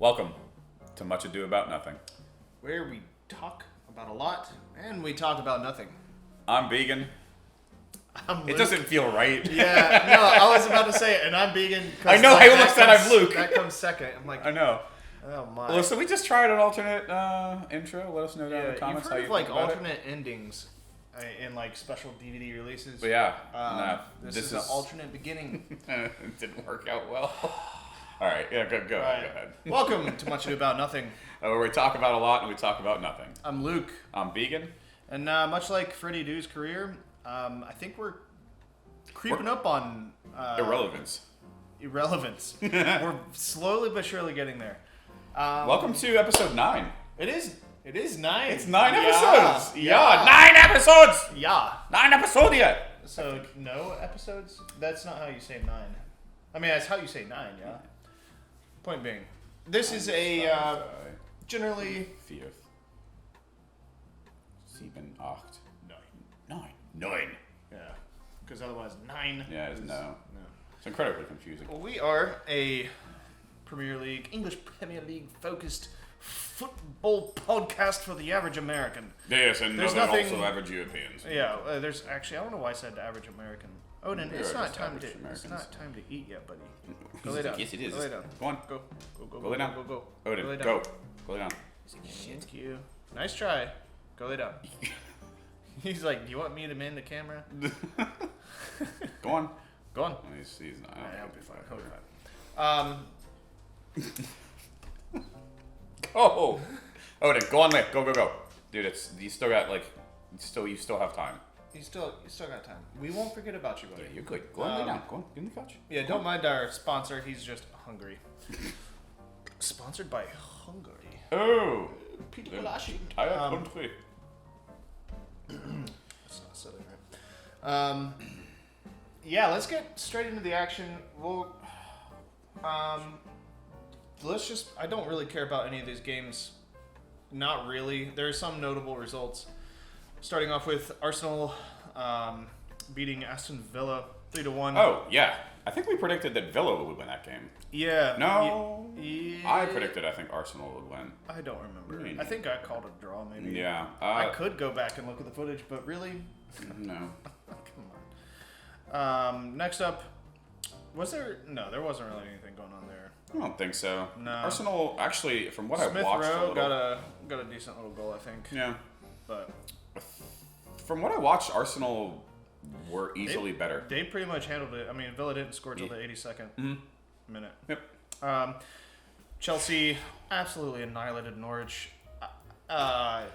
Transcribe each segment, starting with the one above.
Welcome to Much Ado About Nothing. Where we talk about a lot and we talk about nothing. I'm Began. I'm Luke. It doesn't feel right. Yeah, no, I was about to say it, and I'm Began. I know, I almost said I'm Luke. That comes second. I'm like, I know. oh my. Well, so we just tried an alternate intro. Let us know down in the comments you've how heard you of like think about alternate endings in like special DVD releases. But yeah, this is an alternate beginning. It didn't work out well. All right, yeah, go ahead. Welcome to Much Ado About Nothing. Where we talk about a lot and we talk about nothing. I'm Luke. I'm Began. And much like Freddie Dou's career, I think we're creeping up on Irrelevance. We're slowly but surely getting there. Welcome to episode 9. It is 9. It's 9 episodes. Yeah, 9 episodes. Yeah. 9 episodes yet. So no episodes? That's not how you say 9. I mean, that's how you say 9. Yeah. Point being, this is a generally 4, 7, 8, 9. Yeah. Because otherwise 9. Yeah, is no. It's incredibly confusing. Well, we are a English Premier League focused football podcast for the average American. Yes, and There's also nothing- average Europeans. Yeah, there's actually, I don't know why I said the average American. Oh, then it's You're not just time average to. Americans. It's not time to eat yet, buddy. Go lay down. Yes, it is. Go lay down. Go on. Go Go lay down. Go. Odin, lay down. go. Go lay down. Thank you. Nice try. Go lay down. He's like, do you want me to man the camera? Go on. Go on. He's not. Alright, I'll be fine. Oh, Odin, go on, Lick. Go. Dude, you still got you still have time. You still got time. We won't forget about you, buddy. Yeah, you're good. Go on, lay down. Go on, get in the couch. Yeah, don't mind our sponsor. He's just hungry. Sponsored by Hungary. Oh, Peter the Balashi. entire country. That's not silly, right? Yeah, let's get straight into the action. Well, let's just. I don't really care about any of these games. Not really. There are some notable results. Starting off with Arsenal beating Aston Villa 3-1. Oh yeah, I think we predicted that Villa would win that game. Yeah. No, Yeah. I predicted I think Arsenal would win. I don't remember. I think I called a draw, maybe. Yeah, I could go back and look at the footage, but really, no. come on. Next up, was there? No, there wasn't really anything going on there. I don't think so. No. Arsenal, actually, from what Smith I watched, Rowe got a decent little goal, I think. yeah. But From what I watched, Arsenal were easily better. they pretty much handled it. I mean, Villa didn't score till the 82nd minute. Yep. Chelsea absolutely annihilated Norwich. They We're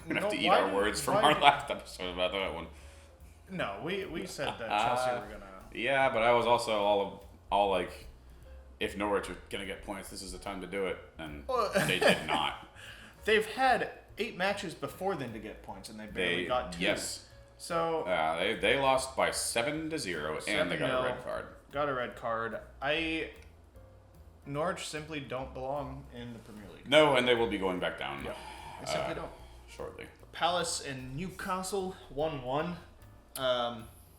gonna have to eat our words from our last episode about that one. No, we said that Chelsea were gonna. Yeah, but I was also all like, if Norwich are gonna get points, this is the time to do it, and they did not. They've had 8 matches before then to get points, and they barely got 2. Yes. So they lost by 7-0, and they got a 7-0. red card. Got a red card. Norwich simply don't belong in the Premier League. No, and they will be going back down. Yeah, they simply don't. Shortly. Palace and Newcastle 1-1.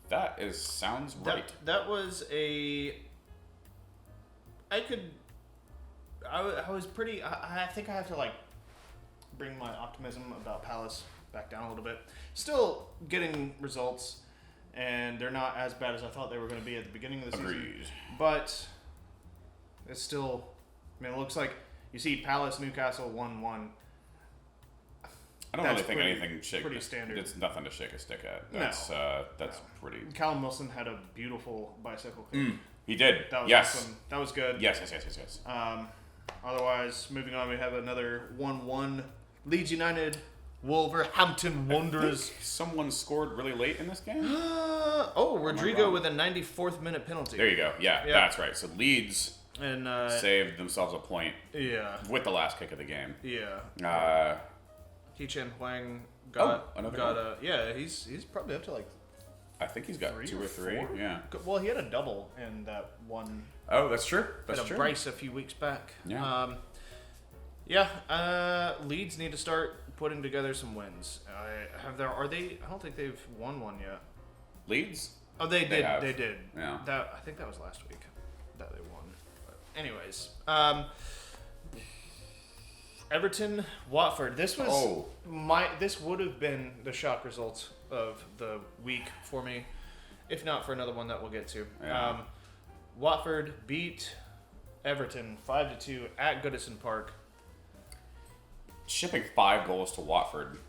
That sounds right. That was a. I was pretty. I think I have to bring my optimism about Palace back down a little bit. Still getting results, and they're not as bad as I thought they were going to be at the beginning of the season. Agreed. But it's still. I mean, it looks like you see Palace, Newcastle 1-1. I don't really think anything pretty standard. It's nothing to shake a stick at. That's pretty. Callum Wilson had a beautiful bicycle kick. He did. That was yes. awesome. That was good. Yes. Otherwise, moving on, we have another 1-1. Leeds United, Wolverhampton Wanderers. Someone scored really late in this game? Rodrigo with a 94th minute penalty. There you go. Yeah, that's right. So Leeds And saved themselves a point yeah. with the last kick of the game. Yeah. He-Chen Huang got another he's probably up to I think he's got 2 or 3. 4? Yeah. Well, he had a double in that one. Oh, that's true. That's Had a true. brace a few weeks back. Yeah. Leeds need to start putting together some wins. Are they? I don't think they've won one yet. Leeds? Oh, they did. have. They did. Yeah. I think that was last week that they won. But anyways, Everton, Watford. This was Oh. This would have been the shock result of the week for me, if not for another one that we'll get to. Yeah. Watford beat Everton 5-2 at Goodison Park. Shipping 5 goals to Watford.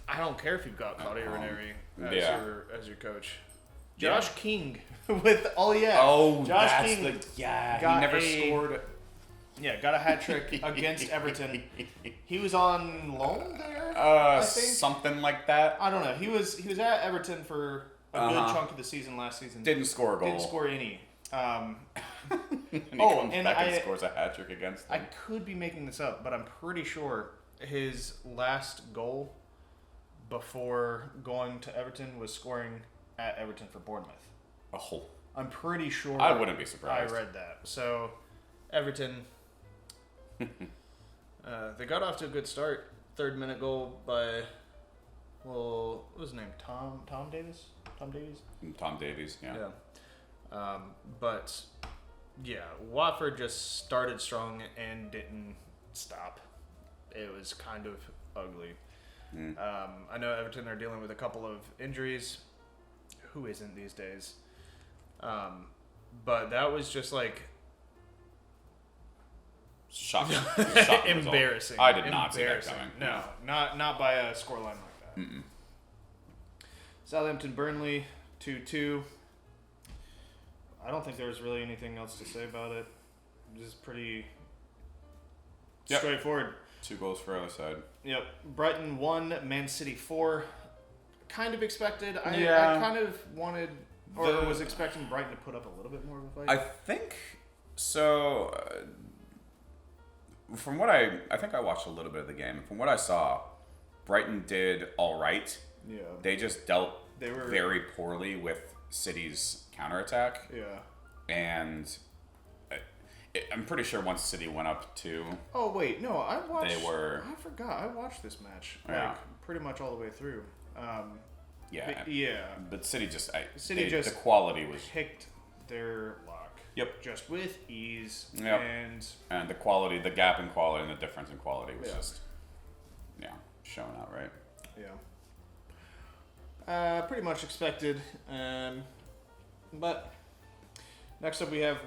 I don't care if you've got Claudio Ranieri as your coach. Yeah. Josh King with Josh that's King he got never scored. Yeah, got a hat trick against Everton. He was on loan there, I think. Something like that. I don't know. He was at Everton for a good chunk of the season last season. Didn't score a goal. Didn't score any. And he comes back and scores a hat trick against them. I could be making this up, but I'm pretty sure his last goal before going to Everton was scoring at Everton for Bournemouth. Oh. I'm pretty sure. I wouldn't be surprised. I read that. So, Everton, they got off to a good start. 3rd-minute goal by, what was his name? Tom Davies? Tom Davies? Tom Davies, yeah. But, yeah, Watford just started strong and didn't stop. It was kind of ugly. I know Everton are dealing with a couple of injuries. Who isn't these days? But that was just like Shocking. embarrassing. I did not see that coming. No, not by a scoreline like that. Mm-mm. Southampton, Burnley, 2-2. I don't think there was really anything else to say about it. Just pretty straightforward. 2 goals for either side. Yep. Brighton 1, Man City 4. Kind of expected. I kind of wanted or was expecting Brighton to put up a little bit more of a fight. I think so. From what I think I watched a little bit of the game. From what I saw, Brighton did all right. Yeah. They just dealt very poorly with City's counterattack. Yeah. And I'm pretty sure once City went up 2. Oh wait, no, I watched. They were. I forgot. I watched this match pretty much all the way through. But City just the quality was picked their lock. Yep. Just with ease. Yep. And the quality, the gap in quality, and the difference in quality was just showing out, right? Yeah. Pretty much expected. But next up we have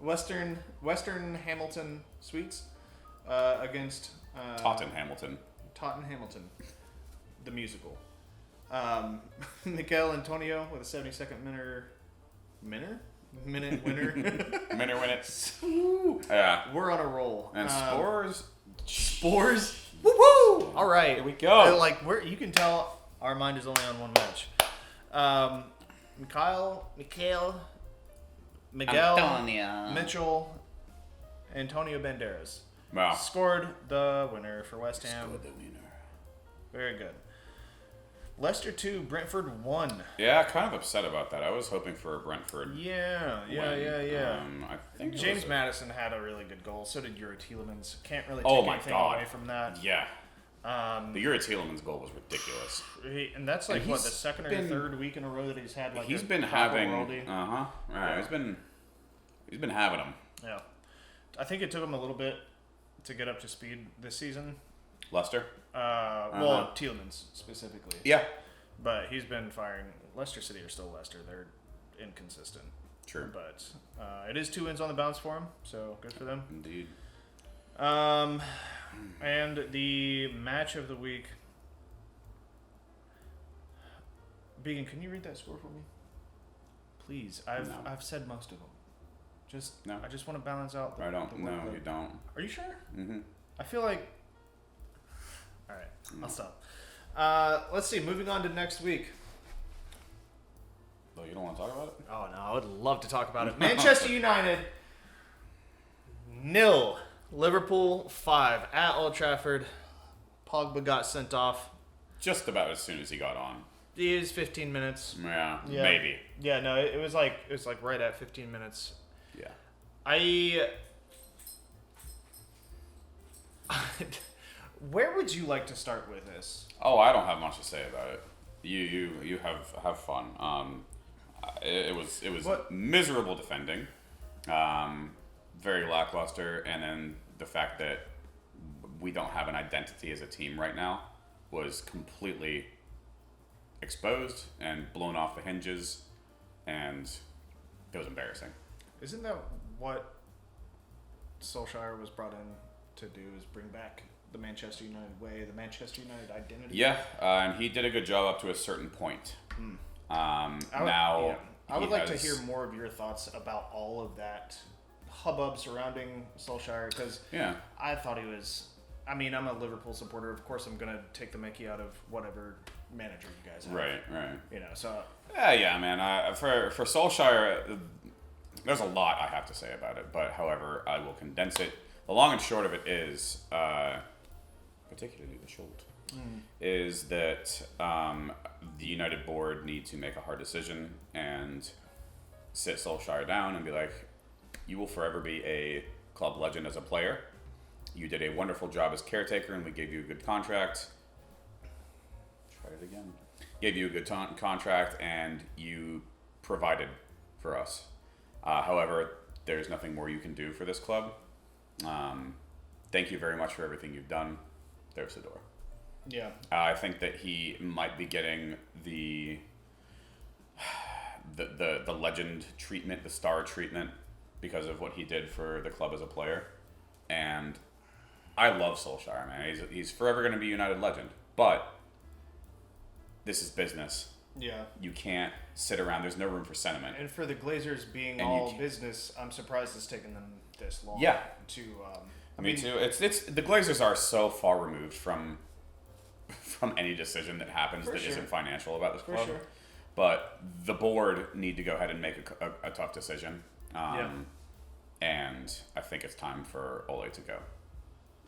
Western Hamilton Sweets against Tottenham. The musical. Mikel Antonio with a 72nd minute winner. Minute win it. Yeah. We're on a roll. And Spurs. Woo-hoo! All right. Here we go. You can tell our mind is only on one match. Miguel, Antonio. Mitchell, Antonio Banderas. Wow. Scored the winner for West Ham. Scored the winner. Very good. Leicester 2, Brentford 1. Yeah, kind of upset about that. I was hoping for a Brentford. Yeah. I think James Maddison had a really good goal. So did Yuri Tielemans. Can't really Oh take my anything God. away from that. Yeah. The Yuri Tielemans goal was ridiculous. And that's like And the second or third week in a row that he's had He's a been proper having worldie. Right. Yeah. He's been having them. Yeah. I think it took him a little bit to get up to speed this season. Leicester. Well, Tielemans specifically. Yeah. But he's been firing. Leicester City are still Leicester. They're inconsistent. True. But it is 2 wins on the bounce for him, so good for them. Indeed. And the match of the week. Began, can you read that score for me? Please. I've said most of them. I just want to balance out. I don't. No, you don't. Are you sure? Mm-hmm. I feel like. All right, I'll stop. Let's see. Moving on to next week. Oh, you don't want to talk about it? Oh no, I would love to talk about it. Manchester United 0, Liverpool 5 at Old Trafford. Pogba got sent off. Just about as soon as he got on. It is 15 minutes. Yeah, maybe. Yeah, no, it was like right at 15 minutes. Yeah. Where would you like to start with this? Oh, I don't have much to say about it. You have fun. It was miserable defending, very lackluster, and then the fact that we don't have an identity as a team right now was completely exposed and blown off the hinges, and it was embarrassing. Isn't that what Solskjaer was brought in to do, is bring back the Manchester United way, the Manchester United identity? Yeah, and he did a good job up to a certain point. I would like to hear more of your thoughts about all of that hubbub surrounding Solskjaer, because I thought he was... I mean, I'm a Liverpool supporter. Of course, I'm going to take the mickey out of whatever manager you guys have. Right. You know, so... Yeah, man. For Solskjaer, there's a lot I have to say about it, but however, I will condense it. The long and short of it is, particularly the short, is that the United board need to make a hard decision and sit Solskjaer down and be like, you will forever be a club legend as a player. You did a wonderful job as caretaker, and we gave you a good contract. Try it again. Gave you a good contract, and you provided for us. However, there's nothing more you can do for this club. Thank you very much for everything you've done. There's the door. Yeah. I think that he might be getting the legend treatment, the star treatment, because of what he did for the club as a player. And I love Solskjaer, man. He's forever going to be United legend. But this is business. Yeah. You can't sit around. There's no room for sentiment. And for the Glazers being all business, I'm surprised it's taken them this long. Yeah. Me too. It's the Glazers are so far removed from any decision that happens that isn't financial about this club. For sure. But the board need to go ahead and make a tough decision. And I think it's time for Ole to go.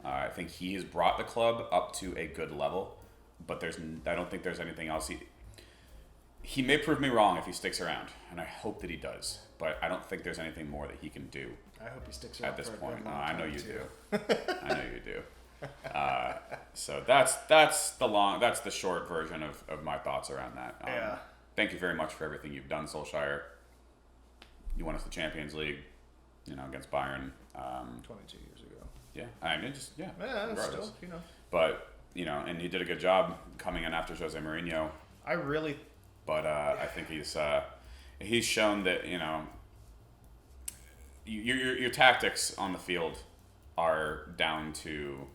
I think he has brought the club up to a good level, but I don't think there's anything else. He may prove me wrong if he sticks around, and I hope that he does. But I don't think there's anything more that he can do. I hope he sticks around at this for point. I know you do. I know you do. So that's the short version of my thoughts around that. Thank you very much for everything you've done, Solskjaer. You won us the Champions League, against Bayern. 22 years ago. Yeah, I mean, still, But and he did a good job coming in after Jose Mourinho. But I think he's shown that your tactics on the field are down to,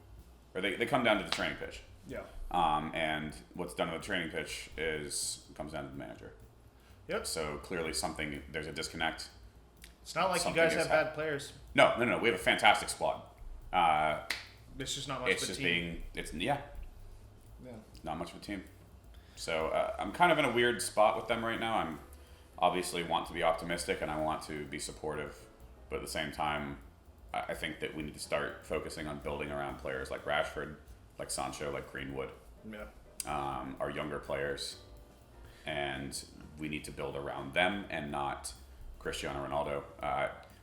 or they come down to the training pitch. Yeah. And what's done on the training pitch comes down to the manager. Yep. So clearly there's a disconnect. It's not like you guys have bad players. No. We have a fantastic squad. It's just not much of a team. Not much of a team. So I'm kind of in a weird spot with them right now. I'm obviously want to be optimistic and I want to be supportive, but at the same time, I think that we need to start focusing on building around players like Rashford, like Sancho, like Greenwood. Yeah. Our younger players, and we need to build around them and not Cristiano Ronaldo.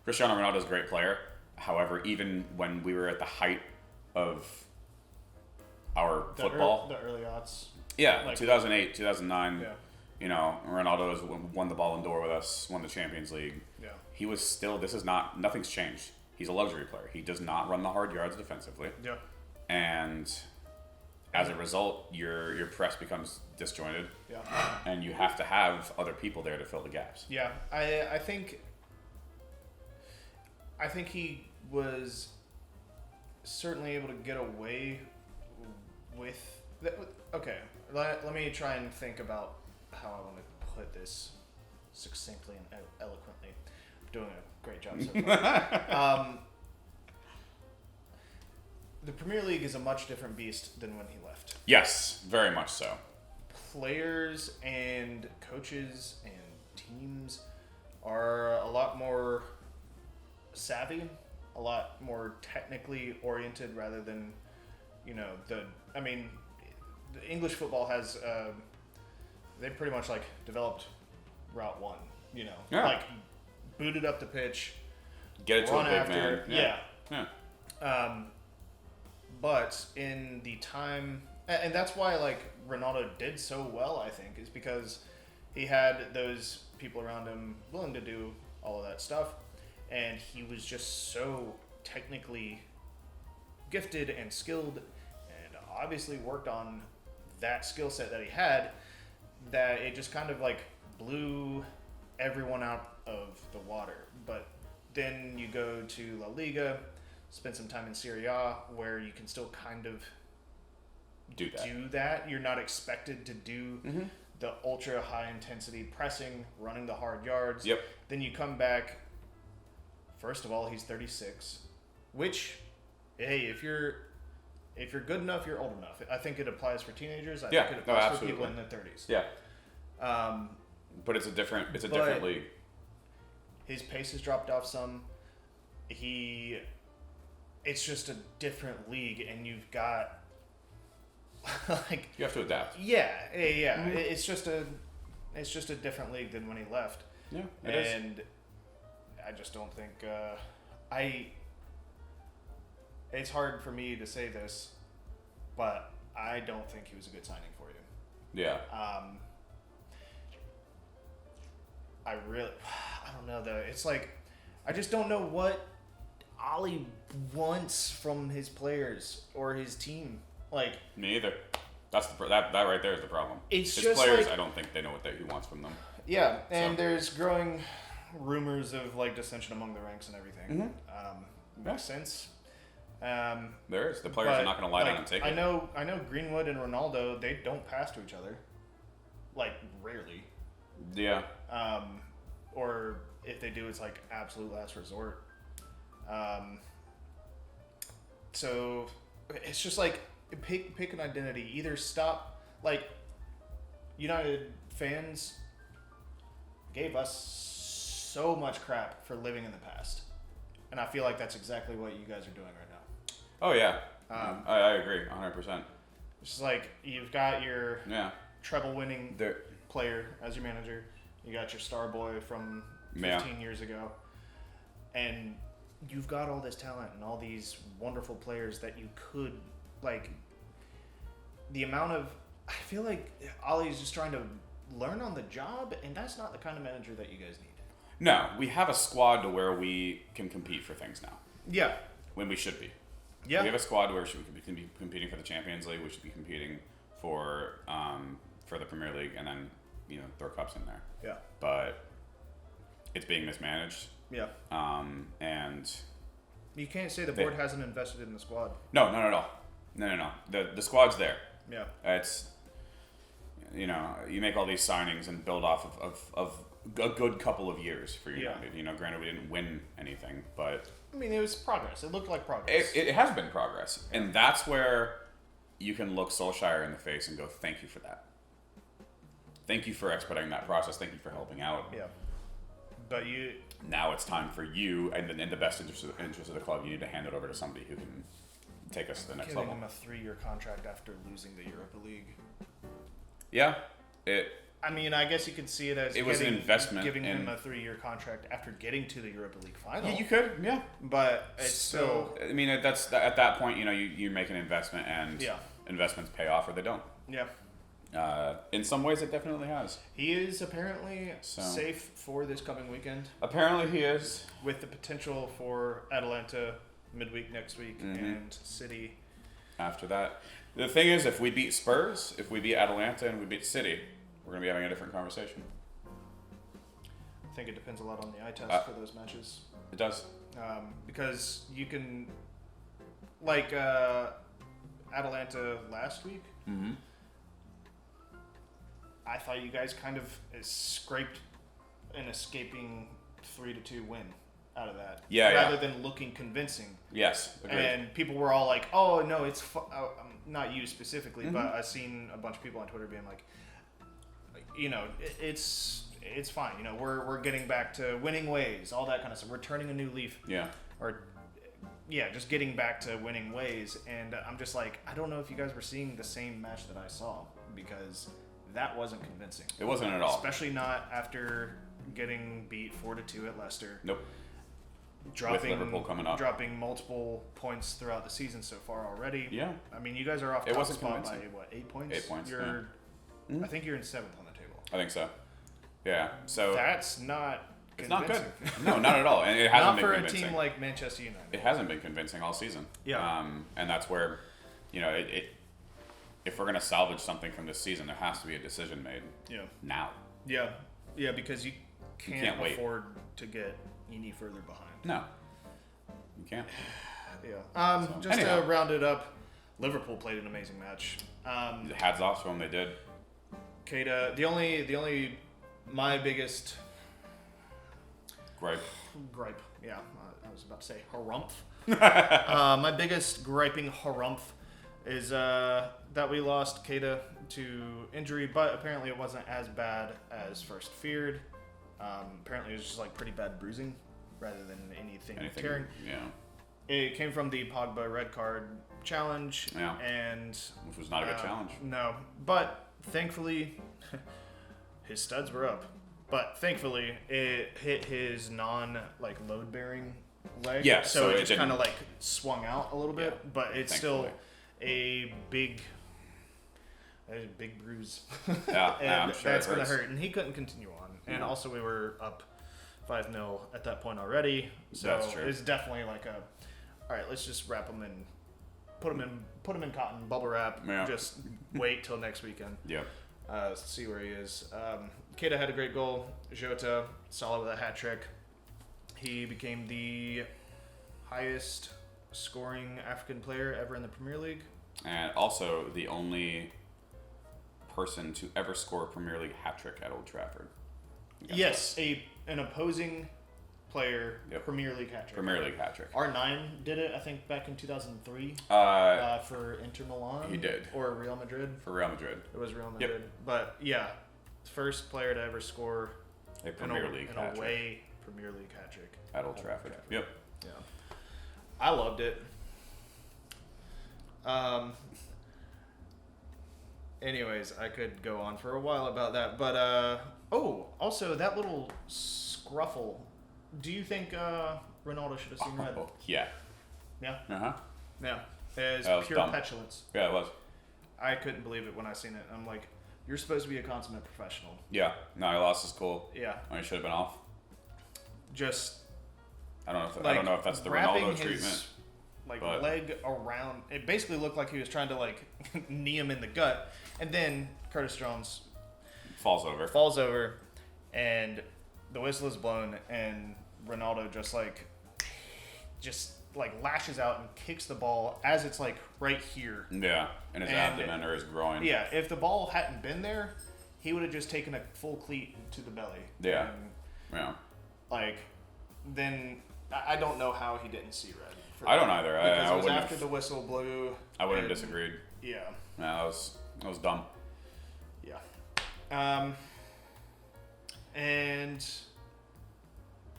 Cristiano Ronaldo is a great player. However, even when we were at the height of our football, the early aughts. Yeah, 2008, 2009. Yeah. Ronaldo has won the Ballon d'Or with us, won the Champions League. Yeah. He was still. Nothing's changed. He's a luxury player. He does not run the hard yards defensively. Yeah. And as a result, your press becomes disjointed. Yeah. And you have to have other people there to fill the gaps. Yeah, I think he was certainly able to get away with. Okay, let me try and think about how I want to put this succinctly and eloquently. I'm doing a great job so far. The Premier League is a much different beast than when he left. Yes, very much so. Players and coaches and teams are a lot more savvy, a lot more technically oriented rather than, the English football has, they pretty much developed Route 1, booted up the pitch, get it to a big man. Yeah. But in the time, and that's why Ronaldo did so well, I think, is because he had those people around him willing to do all of that stuff, and he was just so technically gifted and skilled, and obviously worked on that skill set that he had, that it just kind of like blew everyone out of the water. But then you go to La Liga, spend some time in Serie A, where you can still kind of do that. You're not expected to do the ultra high intensity pressing, running the hard yards. Yep. Then you come back. First of all, he's 36, which, hey, if you're good enough, you're old enough. I think it applies for teenagers. I think it applies for people in their 30s. Yeah. But it's a different league. His pace has dropped off some. It's just a different league, and you've got like you have to adapt. Yeah. It's just a different league than when he left. Yeah, it is. And I just don't think it's hard for me to say this, but I don't think he was a good signing for you. Yeah. I don't know though. It's like, I just don't know what Ole wants from his players or his team. Like, me either. That's that right there is the problem. It's his just players. like, I don't think they know what he wants from them. Yeah, and there's growing rumors of like dissension among the ranks and everything. Makes sense. There is. The players are not going to lie down and take it. I know Greenwood and Ronaldo, they don't pass to each other. Like, rarely. Yeah. Or if they do, it's like absolute last resort. So it's just like, pick an identity. Either stop, like, United fans gave us so much crap for living in the past. And I feel like that's exactly what you guys are doing right now. Oh, yeah. I agree 100%. It's just like, you've got your treble-winning There. player as your manager. You got your star boy from 15 years ago. And you've got all this talent and all these wonderful players that you could, like, the amount of, I feel like Ollie's just trying to learn on the job, and that's not the kind of manager that you guys need. No, we have a squad to where we can compete for things now. Yeah. When we should be. Yeah. We have a squad to where we can be competing for the Champions League. We should be competing for the Premier League, and then throw cups in there. Yeah. But it's being mismanaged. Yeah. And you can't say the board hasn't invested in the squad. No. The squad's there. Yeah. It's you make all these signings and build off of a good couple of years for United. Yeah. Granted we didn't win anything, but I mean, it was progress. It looked like progress. It has been progress, and that's where you can look Solskjaer in the face and go, "Thank you for that. Thank you for expediting that process. Thank you for helping out." Yeah. But now it's time for you, and in the best interest of the club, you need to hand it over to somebody who can take us to the next level. Giving him a 3-year contract after losing the Europa League. Yeah, I mean, I guess you could see it as was an investment. Giving him a 3-year contract after getting to the Europa League final. Yeah, you could. Yeah, but it's still. I mean, that's at that point. You make an investment, and investments pay off or they don't. Yeah. In some ways, it definitely has. He is apparently safe for this coming weekend. Apparently, he is. With the potential for Atalanta midweek next week and City after that. The thing is, if we beat Spurs, if we beat Atalanta, and we beat City, we're going to be having a different conversation. I think it depends a lot on the eye test for those matches. It does. Because you can, like Atalanta last week, I thought you guys kind of scraped an escaping 3-2 win out of that. Rather than looking convincing. Yes, agreed. And people were all like, "Oh no, it's not you specifically," but I've seen a bunch of people on Twitter being like, it's fine. We're getting back to winning ways, all that kind of stuff. We're turning a new leaf. Yeah. Just getting back to winning ways. And I'm just like, I don't know if you guys were seeing the same match that I saw, because that wasn't convincing. It wasn't at all. Especially not after getting beat 4-2 at Leicester. Nope. With Liverpool coming up. Dropping multiple points throughout the season so far already. Yeah. I mean, you guys are off top spot by, 8 points? 8 points, I think you're in 7th on the table. I think so. Yeah. So that's not It's not good. convincing. No, not at all. And it hasn't Not been for convincing. a team like Manchester United. It hasn't been convincing all season. Yeah. And that's where, if we're gonna salvage something from this season, there has to be a decision made. Yeah. Now. Yeah. Yeah, because you can't wait. afford to get any further behind. No. You can't. Yeah. Just to round it up, Liverpool played an amazing match. Hats off to them. They did. Keita, my biggest Gripe. yeah, I was about to say harumph. My biggest griping harumph is that we lost Keita to injury, but apparently it wasn't as bad as first feared. Apparently it was just like pretty bad bruising rather than anything tearing. Yeah. It came from the Pogba red card challenge, and which was not a good challenge. No, but thankfully his studs were up. But thankfully it hit his load bearing leg. Yeah, so it just kind of swung out a little bit, but it's thankfully. still a big bruise. Yeah, and I'm sure that's it gonna hurts. hurt. And he couldn't continue on. And also we were up 5-0 at that point already. So That's true. it's definitely all right, let's just wrap him in, put him in cotton, bubble wrap. Yeah. Just wait till next weekend. Yep. See where he is. Keita had a great goal. Jota, solid with a hat trick. He became the highest scoring African player ever in the Premier League. And also the only person to ever score a Premier League hat trick at Old Trafford. Yes, an opposing player, Yep. Premier League hat trick. Premier League hat trick. R9 did it, I think, back in 2003 for Inter Milan. He did. Or Real Madrid. For Real Madrid. It was Real Madrid. But yeah, first player to ever score A Premier League hat trick. away Premier League hat trick. At Old Trafford. Yep. Yeah. I loved it. Anyways, I could go on for a while about that, but also that little scruffle. Do you think Ronaldo should have seen red? Yeah. Yeah. Uh-huh. Yeah. It That was was pure dumb. petulance. Yeah, it was. I couldn't believe it when I seen it. I'm like, you're supposed to be a consummate professional. Yeah. No, he lost his cool. Yeah. He should have been off. Just I don't know if that's the Ronaldo treatment. But leg around. It basically looked like he was trying to knee him in the gut, and then Curtis Jones falls over. falls over, and the whistle is blown, and Ronaldo just lashes out and kicks the ball as it's right here. Yeah, in his abdomen or his groin. Yeah, if the ball hadn't been there, he would have just taken a full cleat to the belly. Yeah. And, then I don't know how he didn't see red. I don't either. Because I it was wouldn't after the whistle blew. I wouldn't have disagreed. Yeah. No, that was dumb. Yeah. And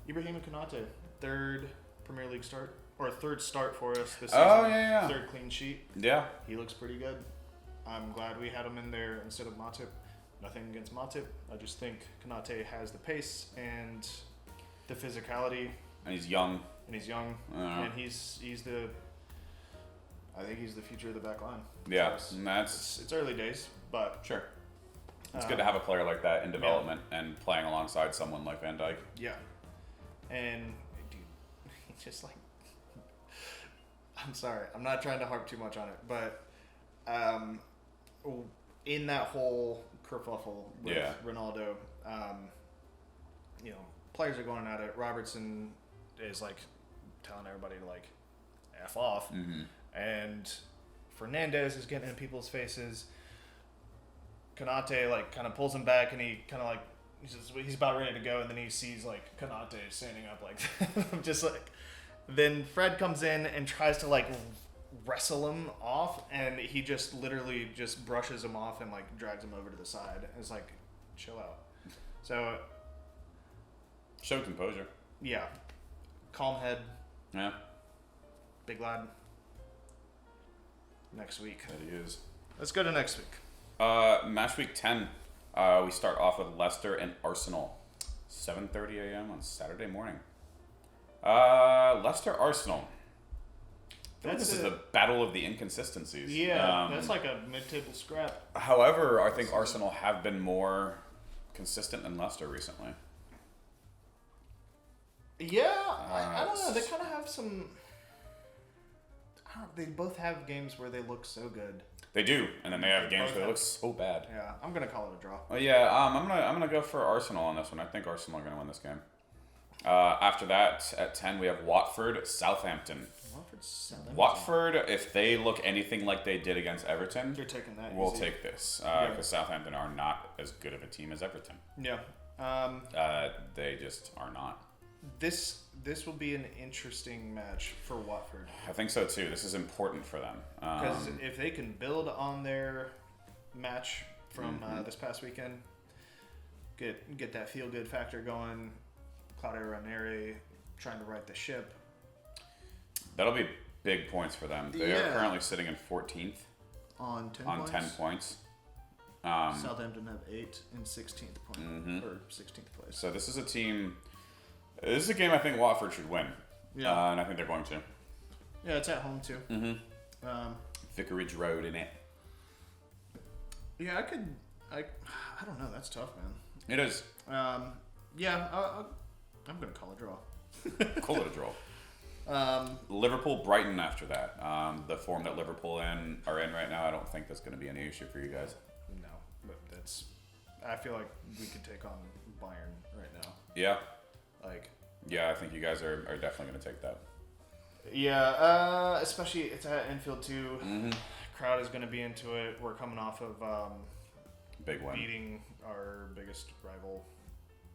Ibrahima Konate, third Premier League start, or third start for us this season. Oh, yeah. Third clean sheet. Yeah. He looks pretty good. I'm glad we had him in there instead of Matip. Nothing against Matip. I just think Konate has the pace and the physicality. And he's young. And he's the. I think he's the future of the back line. Yeah, So and that's it's early days, but sure. It's good to have a player like that in development and playing alongside someone like Van Dijk. Yeah, and dude, he just I'm sorry, I'm not trying to harp too much on it, but in that whole kerfuffle with Ronaldo, players are going at it. Robertson is telling everybody to F off. Mm-hmm. And Fernandez is getting in people's faces. Konate kind of pulls him back, and he kind of he's about ready to go, and then he sees Konate standing up just then Fred comes in and tries to wrestle him off, and he just literally just brushes him off and drags him over to the side. And it's chill out. So Show composure. yeah, calm head, Yeah. big lad. Next week. That he is. Let's go to next week. Match week 10. We start off with Leicester and Arsenal. 7:30 a.m. on Saturday morning. Leicester Arsenal. This is a battle of the inconsistencies. Yeah, that's a mid-table scrap. However, I think Arsenal have been more consistent than Leicester recently. Yeah, I don't know. They kind of have some. They both have games where they look so good. They do, and then they have games where they look so bad. Yeah, I'm gonna call it a draw. Oh yeah, I'm gonna go for Arsenal on this one. I think Arsenal are gonna win this game. After that, at 10 we have Watford, Southampton. Watford, if they look anything like they did against Everton, you're taking that. We'll take this because Southampton are not as good of a team as Everton. Yeah. They just are not. This will be an interesting match for Watford. I think so too. This is important for them because if they can build on their match from this past weekend, get that feel good factor going. Claudio Ranieri trying to right the ship. That'll be big points for them. They are currently sitting in 14th on 10 points. Southampton have 8 in 16th point or 16th place. So this is a team. This is a game I think Watford should win. Yeah, and I think they're going to. Yeah, it's at home too. Vicarage Road in it. Yeah, I don't know. That's tough, man. It is. Yeah, I'm gonna call a draw. Call it a draw. Liverpool, Brighton after that. The form that Liverpool are in right now, I don't think that's going to be any issue for you guys. No, but I feel like we could take on Bayern right now. Yeah. Yeah, I think you guys are definitely going to take that. Yeah, especially it's at Anfield too. Crowd is going to be into it. We're coming off of big win, beating our biggest rival.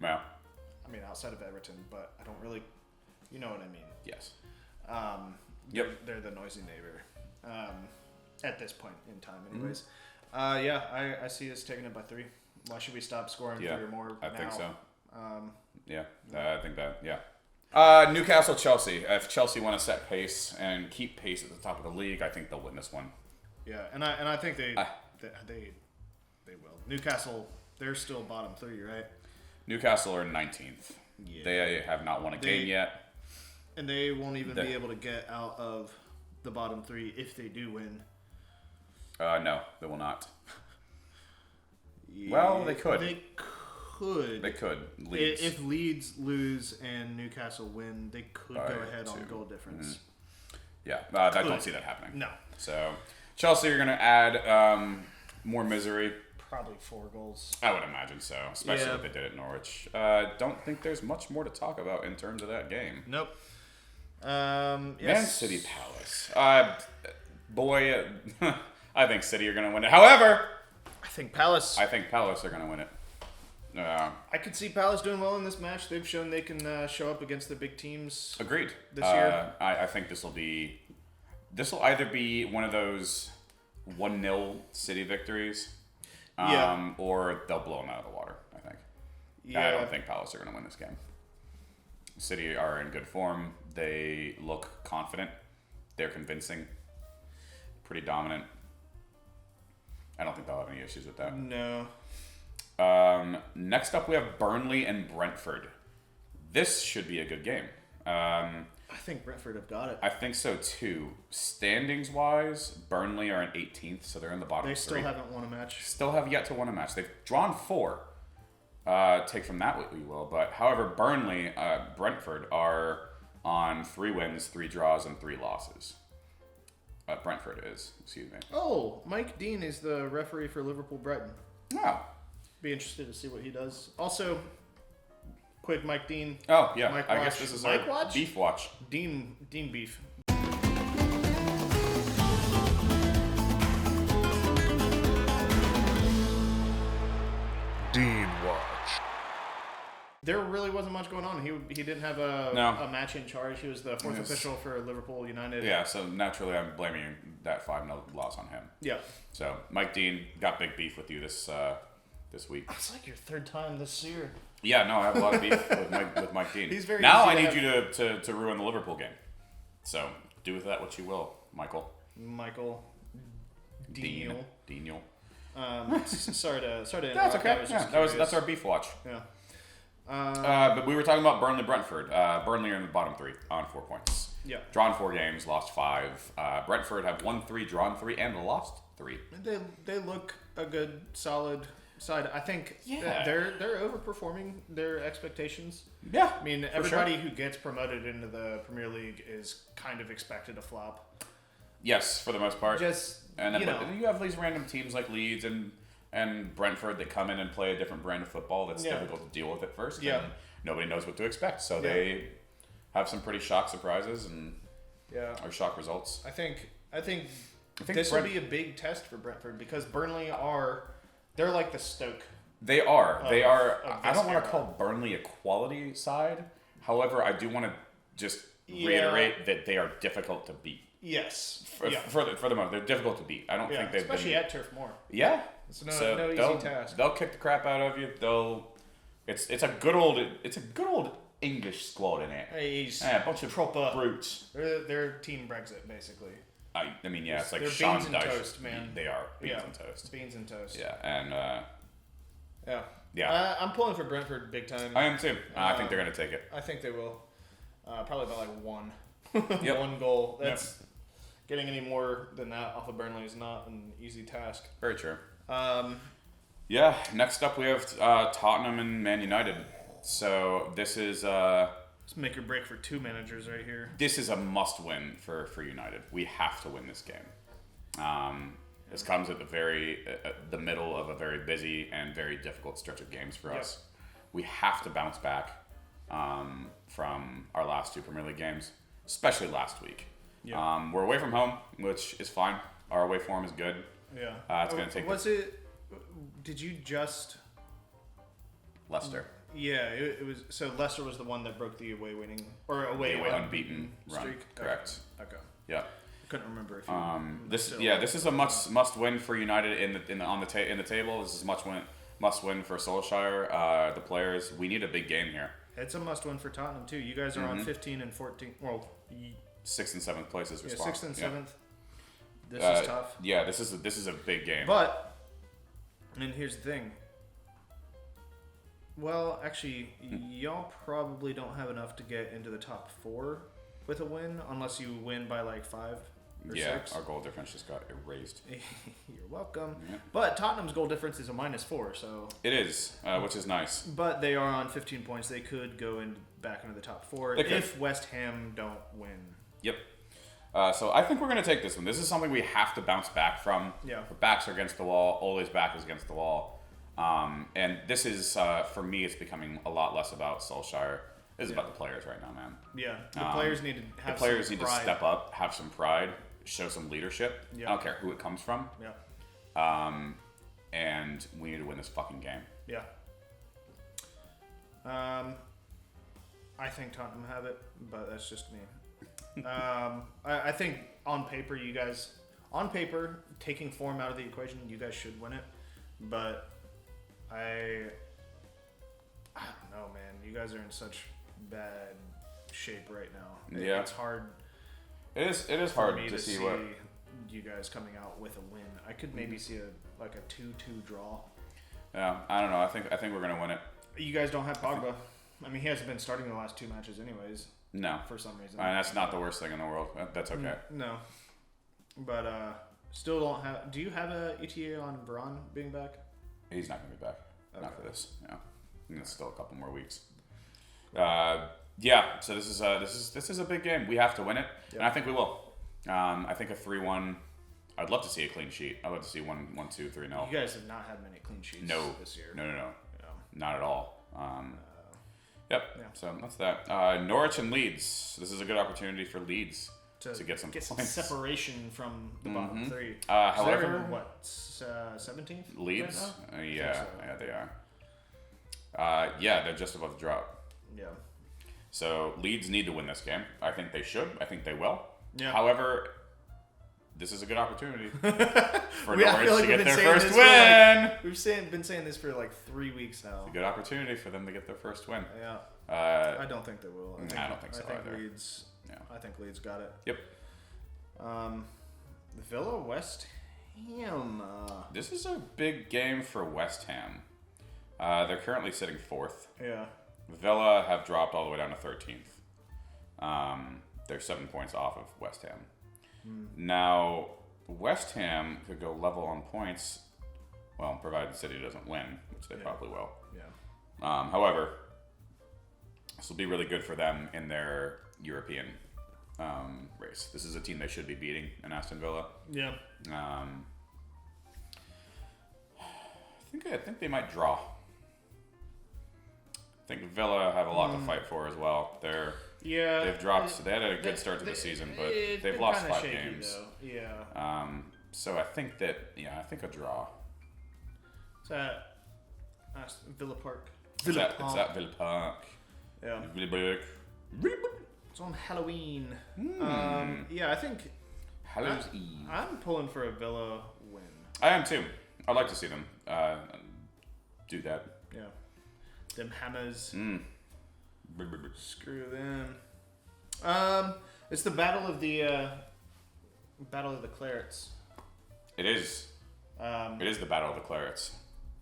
Yeah. I mean, outside of Everton, but I don't really, you know what I mean. Yes. They're the noisy neighbor. At this point in time, anyways. I see us taking it by 3. Why should we stop scoring 3 or more? I think so. I think that. Yeah. Newcastle, Chelsea. If Chelsea want to set pace and keep pace at the top of the league, I think they'll win this one. Yeah, and I think they will. Newcastle, they're still bottom 3, right? Newcastle are 19th. Yeah. They have not won a game yet. And they won't even be able to get out of the bottom 3 if they do win. No, they will not. Well, they could. They could. Leeds. If Leeds lose and Newcastle win, they could go ahead on goal difference. Yeah, I don't see that happening. No. So, Chelsea are going to add more misery. Probably 4 goals. I would imagine so, especially what they did at Norwich. Don't think there's much more to talk about in terms of that game. Nope. Man City Palace. I think City are going to win it. However, I think Palace are going to win it. I could see Palace doing well in this match. They've shown they can show up against the big teams. Agreed. This year, I think this will either be one of those 1-0 City victories, or they'll blow them out of the water. I think. Yeah. I don't think Palace are going to win this game. City are in good form. They look confident. They're convincing. Pretty dominant. I don't think they'll have any issues with that. No. Next up, we have Burnley and Brentford. This should be a good game. I think Brentford have got it. I think so too. Standings wise, Burnley are in 18th, so they're in the bottom 3. They still haven't won a match. Still have yet to win a match. They've drawn 4. Take from that what we will. But however, Brentford are on 3 wins, 3 draws, and 3 losses. Brentford is. Excuse me. Oh, Mike Dean is the referee for Liverpool Brighton. Oh. Be interested to see what he does. Also, quick Mike Dean. Oh yeah, Mike I watch. guess this is Mike our watch? beef watch. Dean beef. Dean watch. There really wasn't much going on. He didn't have a match in charge. He was the 4th official for Liverpool United. Yeah, so naturally I'm blaming that 5-0 loss on him. Yeah. So Mike Dean got big beef with you this week. It's like your 3rd time this year. Yeah, no, I have a lot of beef with Mike Dean. He's very now easy I need you to ruin the Liverpool game. So do with that what you will, Michael. Dean. Sorry to interrupt. That's okay. That's our beef watch. Yeah. But we were talking about Burnley, Brentford. Burnley are in the bottom 3 on 4 points. Yeah. Drawn 4 games, lost 5. Brentford have won 3, drawn 3, and lost 3. They look a good, solid side, I think they're overperforming their expectations. Yeah, I mean, everybody who gets promoted into the Premier League is kind of expected to flop. Yes, for the most part. And then, but you have these random teams like Leeds and Brentford that come in and play a different brand of football that's difficult to deal with at first. Yeah. And nobody knows what to expect, so they have some pretty shock surprises and or shock results. I think this will be a big test for Brentford because Burnley they're like the Stoke. They are. I don't want era. to call Burnley a quality side. However, I do want to just reiterate that they are difficult to beat. Yes. For the moment, they're difficult to beat. I don't think they've especially been, at Turf Moor. Yeah. It's no easy task. They'll kick the crap out of you. It's a good old English squad in it. A bunch of proper brutes. They're Team Brexit basically. I mean, yeah, it's like they're Sean beans and Dyche. toast, man. They are beans and toast. Beans and toast. Yeah, and I'm pulling for Brentford big time. I am too. I think they're gonna take it. I think they will. Probably by like one. Yep. One goal. That's getting any more than that off of Burnley is not an easy task. Very true. Yeah. Next up we have Tottenham and Man United. So this is Let's make or break for two managers right here. This is a must-win for United. We have to win this game. This comes at the middle of a very busy and very difficult stretch of games for us. We have to bounce back from our last two Premier League games, especially last week. Yeah. We're away from home, which is fine. Our away form is good. Yeah. It's going to take. Did you just? Leicester. Yeah, it was. So Leicester was the one that broke the away unbeaten streak. Run. Correct. Okay. Yeah. I couldn't remember if this is a must win for United in the table. This is must win for Solskjaer. The players, we need a big game here. It's a must win for Tottenham too. You guys are on 15 and 14. Well, 6th and 7th places. Yeah, 6th and 7th. This is tough. Yeah, this is a big game. But, and here's the thing. Well, actually, y'all probably don't have enough to get into the top 4 with a win, unless you win by like 5 or 6. Our goal difference just got erased. You're welcome. Yeah. But Tottenham's goal difference is a -4, so it is, which is nice. But they are on 15 points. They could go back into the top 4 if West Ham don't win. Yep. So I think we're going to take this one. This is something we have to bounce back from. Yeah. Our backs are against the wall. Ole's back is against the wall. And this is, for me, it's becoming a lot less about Solskjaer. This is about the players right now, man. Yeah. The players need to have to step up, have some pride, show some leadership. Yeah. I don't care who it comes from. Yeah. And we need to win this fucking game. Yeah. I think Tottenham have it, but that's just me. I think on paper, taking form out of the equation, you guys should win it. But I don't know, man. You guys are in such bad shape right now. Yeah. It's hard. It is for hard me to see what you guys coming out with a win. I could maybe see a 2-2 draw. Yeah, I don't know. I think we're gonna win it. You guys don't have Pogba. I mean, he hasn't been starting the last 2 matches anyways. No. For some reason. That's not the worst thing in the world. That's okay. No. But still don't have. Do you have a ETA on Varane being back? He's not gonna be back. Okay. Not for this. Yeah. I think it's still a couple more weeks. Yeah. So this is a big game. We have to win it, and I think we will. I think a 3-1. I'd love to see a clean sheet. I'd love to see 1-2, 3-0. You guys have not had many clean sheets this year. No. Yeah. Not at all. Yep. Yeah. So that's that. Norwich and Leeds. This is a good opportunity for Leeds to get some points. Separation from the bottom 3. However, what 17th? Leeds. Right now? Yeah, so. yeah, they are. Yeah, they're just above the drop. Yeah. So Leeds need to win this game. I think they should. I think they will. Yeah. However, this is a good opportunity for I feel Norwich like to we've get been their saying first this win. We've been saying this for like 3 weeks now. It's a good opportunity for them to get their first win. Yeah. I don't think they will. I don't think so either. Leeds. Yeah. I think Leeds got it. Yep. Villa West Ham. This is a big game for West Ham. They're currently sitting 4th. Yeah. Villa have dropped all the way down to 13th. They're 7 points off of West Ham. Now, West Ham could go level on points Well, provided City doesn't win, which they probably will. Yeah. However, this will be really good for them in their European race. This is a team they should be beating in Aston Villa. Yeah. I think they might draw. I think Villa have a lot to fight for as well. They've dropped. They had a good start to the season, but they've lost 5 games. Though. Yeah. So I think a draw. It's at Villa Park. It's at Villa Park. Yeah. Villa Park. It's on Halloween. I think Halloween Eve. I'm pulling for a Villa win. I am too. I'd like to see them do that. Yeah. Them hammers. Screw them. It's the battle of the Clarets. It is. It is the battle of the Clarets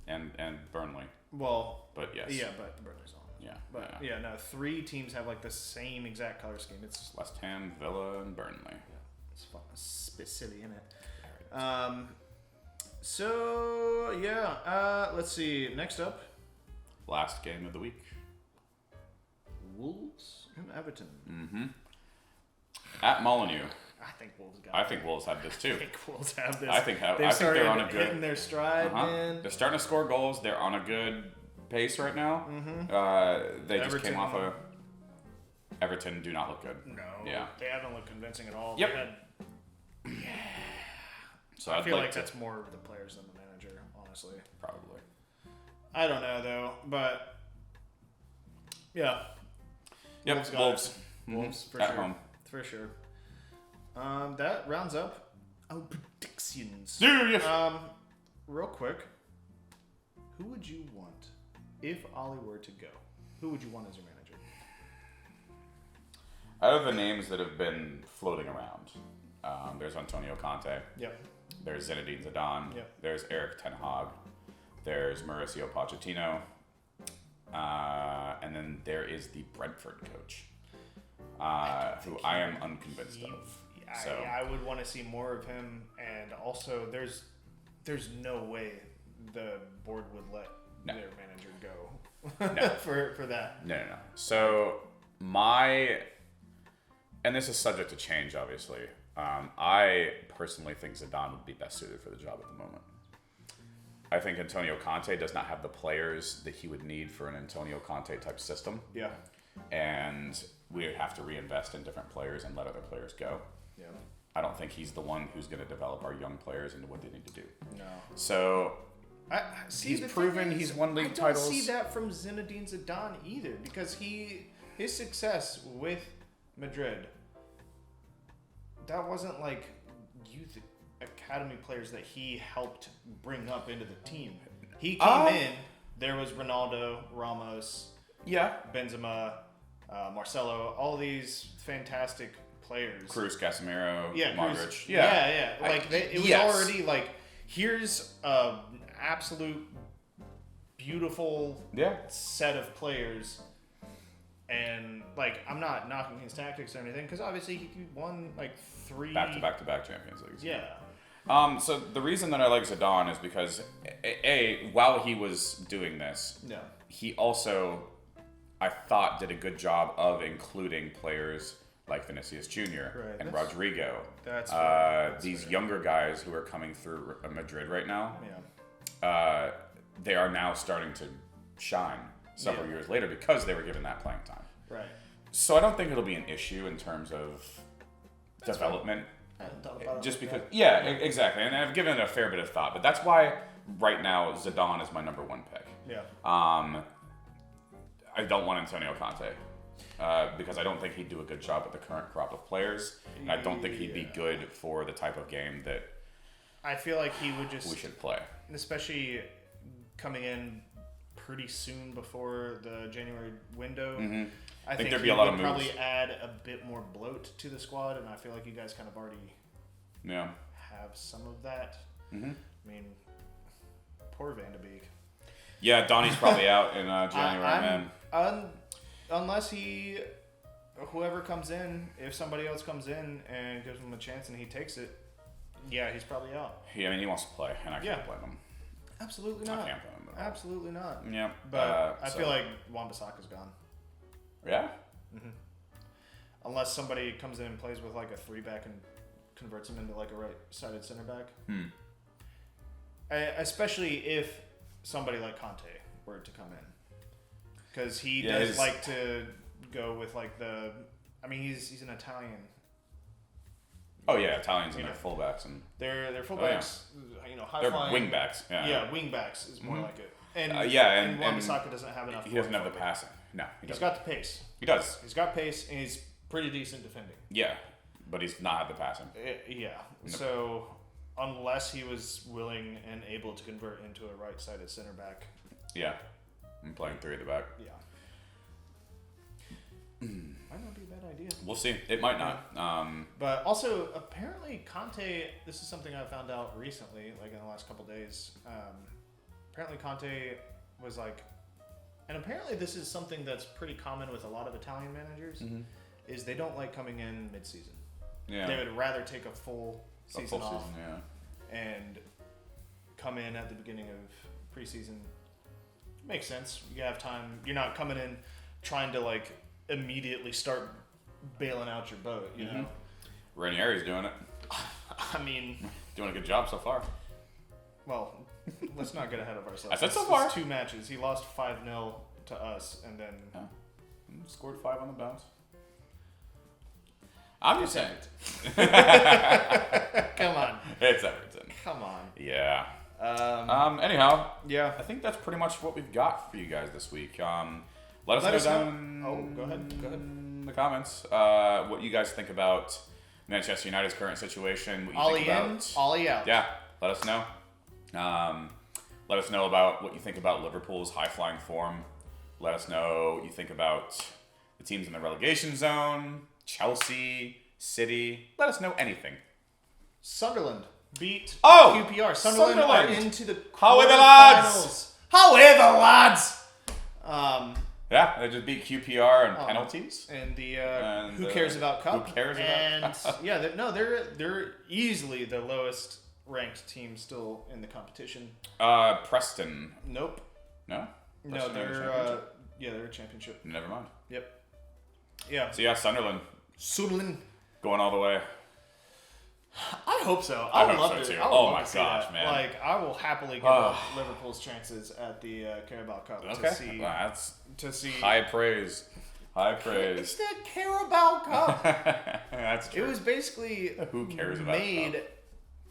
and Burnley. Well, but yes. Yeah, but Burnley's on. Yeah. But no, 3 teams have like the same exact color scheme. It's West Ham, Villa, and Burnley. Yeah, it's fun. Spit City in it. So yeah, let's see. Next up, last game of the week. Wolves and Everton. Mm-hmm. At Molineux. I think Wolves got. I think Wolves have this too. I think Wolves have this. I think they're on a good. Hitting their stride, man. They're starting to score goals. They're on a good pace right now. Mm-hmm. They just came off a. Everton do not look good. No. Yeah. They haven't looked convincing at all. Yep. So I feel like that's more of the players than the manager, honestly. Probably. I don't know though, but yeah. Yep. Wolves. Wolves for at sure. home. For sure. That rounds up our predictions. Yeah. Real quick, who would you want if Ollie were to go? Who would you want as your manager? Out of the names that have been floating around, there's Antonio Conte. Yep. There's Zinedine Zidane. Yep. There's Eric Ten Hag. There's Mauricio Pochettino. And then there is the Brentford coach, who I am unconvinced of. So I would want to see more of him, and also there's no way the board would let their manager go for that. No. So and this is subject to change, obviously. I personally think Zidane would be best suited for the job at the moment. I think Antonio Conte does not have the players that he would need for an Antonio Conte type system. Yeah. And we would have to reinvest in different players and let other players go. Yeah. I don't think he's the one who's going to develop our young players into what they need to do. No. So he's proven he's won league titles. I don't see that from Zinedine Zidane either, because his success with Madrid, that wasn't like youth academy players that he helped bring up into the team. He came in, there was Ronaldo, Ramos, Benzema, Marcelo, all these fantastic players. Cruz, Casemiro, Modric. It was already like, here's an absolute beautiful set of players. And like, I'm not knocking his tactics or anything, because obviously he won like 3 back-to-back Champions Leagues. Yeah. So the reason that I like Zidane is because while he was doing this, he also, I thought, did a good job of including players like Vinicius Jr. and Rodrigo. These younger guys who are coming through Madrid right now. Yeah. They are now starting to shine several years later because they were given that playing time. Right. So I don't think it'll be an issue in terms of development. I hadn't thought about it. Just because, exactly. And I've given it a fair bit of thought, but that's why right now Zidane is my number 1 pick. Yeah. I don't want Antonio Conte because I don't think he'd do a good job with the current crop of players, and I don't think he'd be good for the type of game that I feel like he would we should play, especially coming in pretty soon before the January window. Mm-hmm. I think there'd be a lot of moves. Probably add a bit more bloat to the squad, and I feel like you guys kind of already have some of that. Mm-hmm. I mean, poor Van de Beek. Yeah, Donnie's probably out in January, man. Unless whoever comes in, if somebody else comes in and gives him a chance and he takes it, he's probably out. Yeah, I mean, he wants to play, and I can't blame him. Absolutely I not. can't put him at all. Absolutely not. Yeah. But I feel like Wan-Bissaka's gone. Yeah? Mm-hmm. Unless somebody comes in and plays with like a 3-back and converts him into like a right-sided center back. Especially if somebody like Conte were to come in. Because he does like to go with like the... I mean, he's an Italian. Oh yeah, Italians and their fullbacks and they're fullbacks. You know, high they're flying. wingbacks. Yeah, wingbacks is more like it. And and Wan-Bissaka doesn't have enough. He doesn't have the passing. No, he's got the pace. He does. He's got pace, and he's pretty decent defending. Yeah, but he's not had the passing. Yeah. Nope. So unless he was willing and able to convert into a right-sided center back. Yeah, I'm playing 3 at the back. Yeah. Might not be a bad idea. We'll see. It might not. But also, apparently, Conte. This is something I found out recently, like in the last couple days. Apparently, Conte was like, and apparently, this is something that's pretty common with a lot of Italian managers. Is they don't like coming in mid-season. Yeah. They would rather take a full season off. Yeah. And come in at the beginning of preseason. Makes sense. You have time. You're not coming in trying to like immediately start bailing out your boat, you know? Ranieri's doing it. I mean... Doing a good job so far. Well, let's not get ahead of ourselves. I said so far. It's 2 matches. He lost 5-0 to us, and then... Scored 5 on the bounce. I'm just saying. Come on. It's Everton. Come on. Yeah. Anyhow, yeah. I think that's pretty much what we've got for you guys this week. Let us know down go ahead. in the comments what you guys think about Manchester United's current situation. What you think about Ollie out. Yeah, let us know. Let us know about what you think about Liverpool's high-flying form. Let us know what you think about the teams in the relegation zone, Chelsea, City. Let us know anything. Sunderland beat QPR. Sunderland are into the How are the lads? How are the lads? Yeah, they just beat QPR and penalties. And Who Cares About Cup. Who cares about Cup. Yeah, they're easily the lowest ranked team still in the competition. Preston. Nope. No? No, they're a championship. Never mind. Yep. Yeah. So yeah, Sunderland going all the way. I hope so. I would love so to. too. Oh my gosh, man! Like I will happily give up Liverpool's chances at the Carabao Cup to see high praise. High praise. It's the Carabao Cup. That's true. It was basically Who cares about made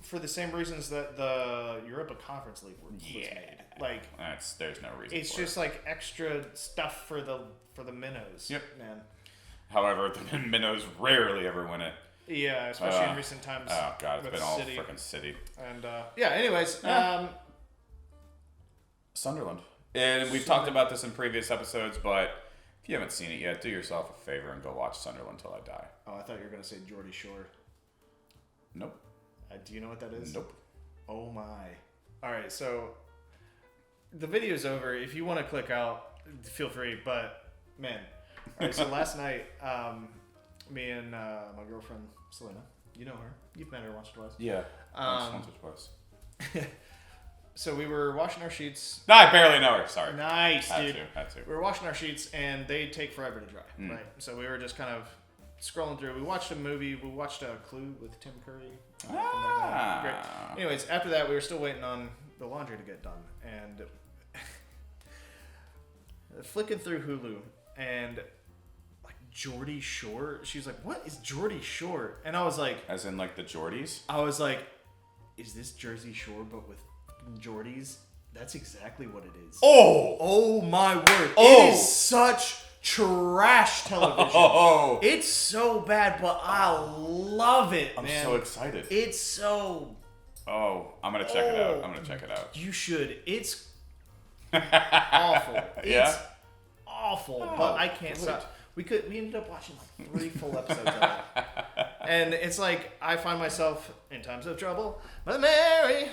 for the same reasons that the Europa Conference League was made. Like there's no reason. It's just like extra stuff for the minnows. Yep, man. However, the minnows rarely ever win it. Yeah, especially in recent times. Oh god, it's been all City. freaking City. And anyways, Sunderland. And we've talked about this in previous episodes, but if you haven't seen it yet, do yourself a favor and go watch Sunderland Till I Die. Oh, I thought you were gonna say Geordie Shore. Nope. Do you know what that is? Nope. Oh my. All right, so the video's over. If you want to click out, feel free. But man, all right. So last night, me and my girlfriend Selena, you know her. You've met her once or twice. Yeah. Once or twice. So we were washing our sheets. No, I barely know her. Sorry. Nice, dude. Had to. We were washing our sheets, and they take forever to dry, right? So we were just kind of scrolling through. We watched a movie. We watched Clue with Tim Curry. Great. Anyways, after that, we were still waiting on the laundry to get done, and flicking through Hulu, and like Geordie Shore. She's like, "What is Geordie Shore?" And I was like, "As in like the Geordies?" I was like, "Is this Jersey Shore but with Geordies?" That's exactly what it is. Oh my word! It is such trash television. It's so bad, but I love it. I'm man. so excited. It's so. I'm gonna check it out. I'm gonna check it out. You should. It's awful. It's awful, but I can't stop. We ended up watching like 3 full episodes of it, and it's like I find myself in times of trouble, Mother Mary.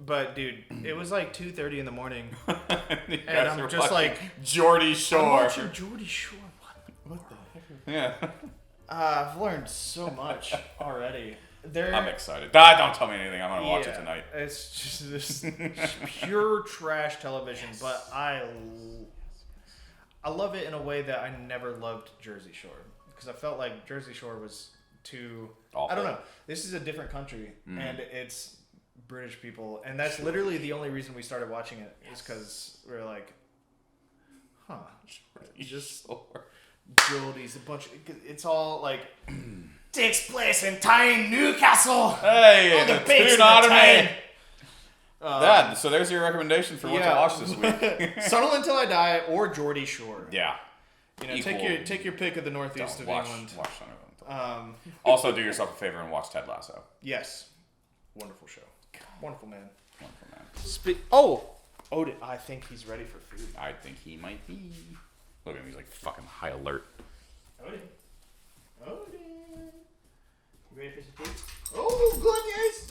But dude, it was like 2:30 in the morning, and I'm just like Geordie Shore. I'm watching Geordie Shore. What the heck? Yeah. I've learned so much already. I'm excited. Don't tell me anything. I'm gonna watch it tonight. It's just this pure trash television, but I love it in a way that I never loved Jersey Shore because I felt like Jersey Shore was too. Awful. I don't know. This is a different country, and it's British people, and that's literally the only reason we started watching it is because we were like, just Geordie's a bunch. It's all like. Takes place in Tyne, Newcastle. Hey, the tune out of me. So there's your recommendation for what to watch this week. Sunderland Till I Die or Geordie Shore. Yeah. Take your pick of the northeast of England. Watch Sunderland. Also, do yourself a favor and watch Ted Lasso. Yes. Wonderful show. Wonderful man. Odin. I think he's ready for food. I think he might be. Look at him. He's like fucking high alert. Odin. You ready for some food? Oh, goodness!